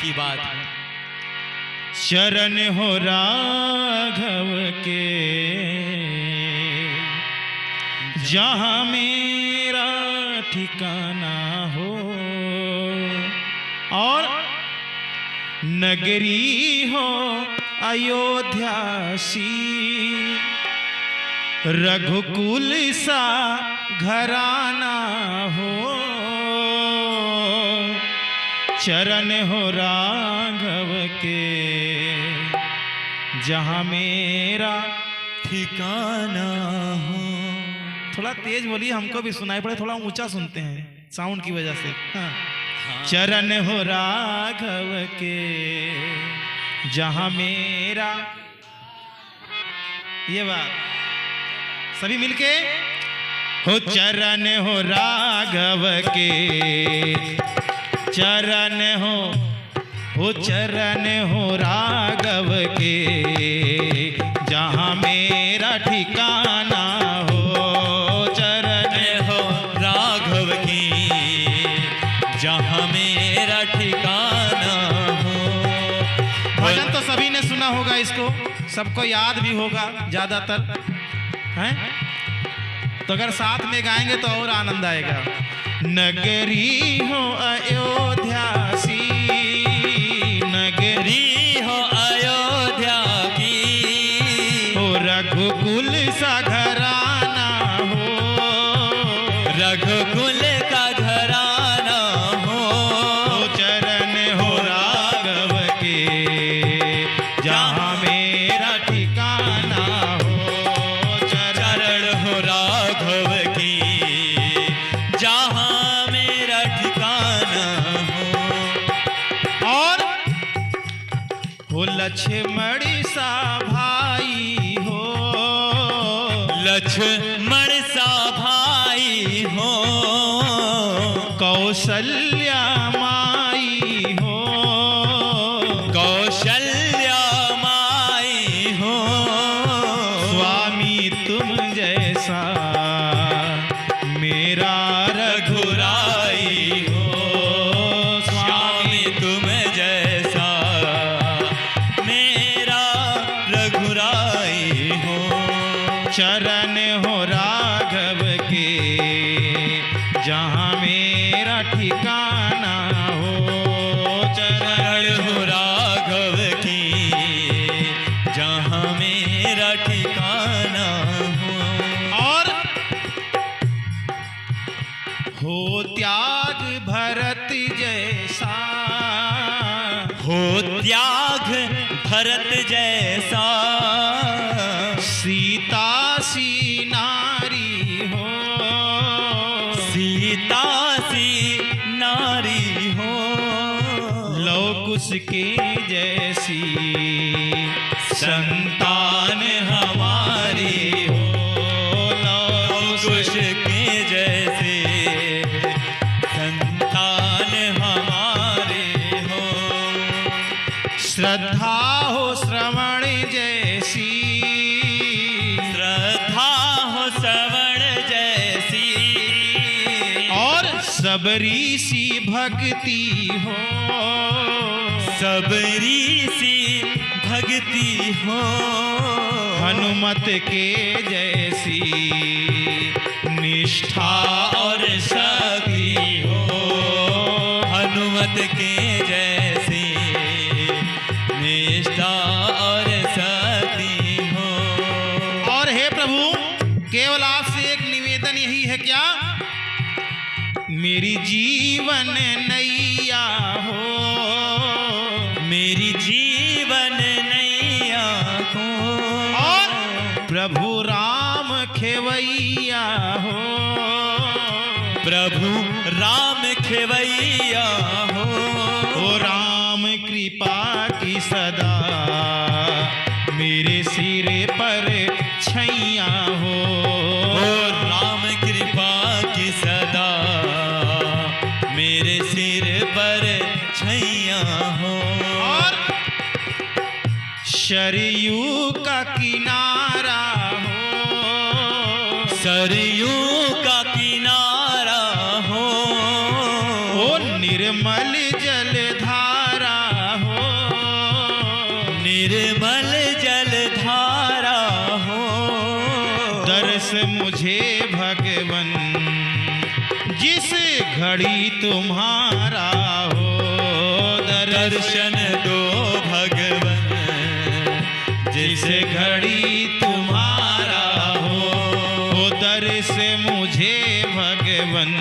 की बात। शरण हो राघव के जहाँ मेरा ठिकाना हो, और नगरी हो अयोध्या सी, रघुकुल सा घराना हो। चरण हो राघव के जहाँ मेरा ठिकाना हो। थोड़ा तेज बोलिए, हमको भी सुनाई पड़े, थोड़ा ऊंचा सुनते हैं साउंड की वजह से। हाँ। चरण हो राघव के जहाँ मेरा, ये बात सभी मिलके हो। चरण हो राघव के, चरण हो चरण हो राघव के जहाँ मेरा ठिकाना हो। चरण हो राघव की जहाँ मेरा ठिकाना हो। भजन तो सभी ने सुना होगा, इसको सबको याद भी होगा ज्यादातर, हैं? तो अगर साथ में गाएंगे तो और आनंद आएगा। नगरी हो अयोध्या सी, नगरी हो अयोध्या की, हो रघुकुल सा घराना हो, रघुकुल का घराना हो। चरण हो राघव के जहाँ मेरा ठिकाना हो। चरण हो राघव की जहाँ मेरा ठिकाना हो। और हो लक्ष्मण सा भाई हो, लक्ष्मण सा भाई हो। कौशल्या माई हो, कौशल्या माई हो। स्वामी तुम जैसा मेरा रघुराई हो। स्वामी तुम जैसा मेरा रघुराई हो। चरण हो राघव के जहाँ मेरा ठिकाना हो। चरण हो राघव की जहाँ मेरा ठिकाना हो। और हो त्याग भरत जैसा, हो त्याग भरत जैसा, सीता सी नारी हो, सीता सी नारी हो। लव कुश के जैसी संतान हमारी हो। लव कुश के जैसे संतान हमारे हो। श्रद्धा हो श्रवण जैसी, श्रद्धा हो श्रवण जैसी, और सबरी सी भक्ति हो, सबरी सी भक्ति हो। हनुमत के जैसी निष्ठा और शक्ति हो। हनुमत के जैसी निष्ठा और शक्ति हो। और हे प्रभु, केवल आपसे एक निवेदन यही है क्या, मेरी जीवन नैया हो, मेरी जीवन नैया हो। और प्रभु राम खेवैया हो, प्रभु राम खेवैया हो। ओ राम कृपा की सदा मेरे सिर पर छैया हो। ओ राम कृपा की सदा मेरे सिर पर छैया हो। और सरयू का किनारा हो, सरयू का किनारा हो। ओ निर्मल जल धारा निर्मल जल धारा हो। दर्श मुझे भगवन जिस घड़ी तुम्हारा हो। दर्शन दो भगवन जिस घड़ी तुम्हारा हो। दर्श मुझे भगवन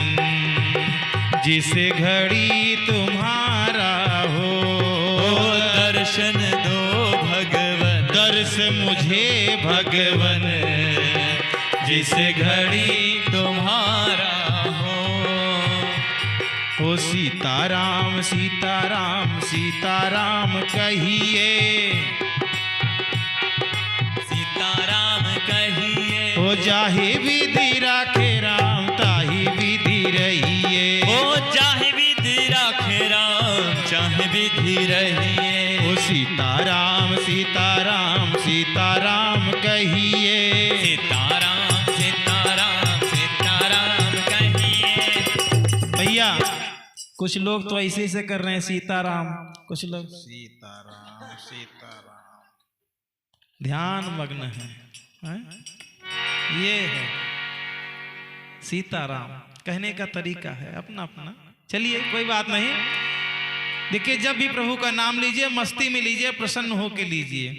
जिस घड़ी तुम्हारा हो। दर्शन दो भगवन दर्श मुझे भगवन जिस घड़ी तुम्हारा हो। ओ सीताराम सीताराम सीताराम कहिए। सीताराम कहिए। ओ जाहे विधि राखे राम ताही विधि रहिए। ओ चाहे विधि राखे राम चाहे विधि रहिए। ओ सीताराम सीताराम सीताराम कहिए। सीताराम सीताराम सीताराम कहिए। भैया कुछ लोग तो ऐसे से कर रहे हैं सीताराम, कुछ लोग सीताराम सीताराम ध्यान मग्न है? ये है सीताराम कहने का तरीका है अपना अपना। चलिए कोई बात नहीं। देखिए जब भी प्रभु का नाम लीजिए मस्ती में लीजिए, प्रसन्न होकर लीजिए।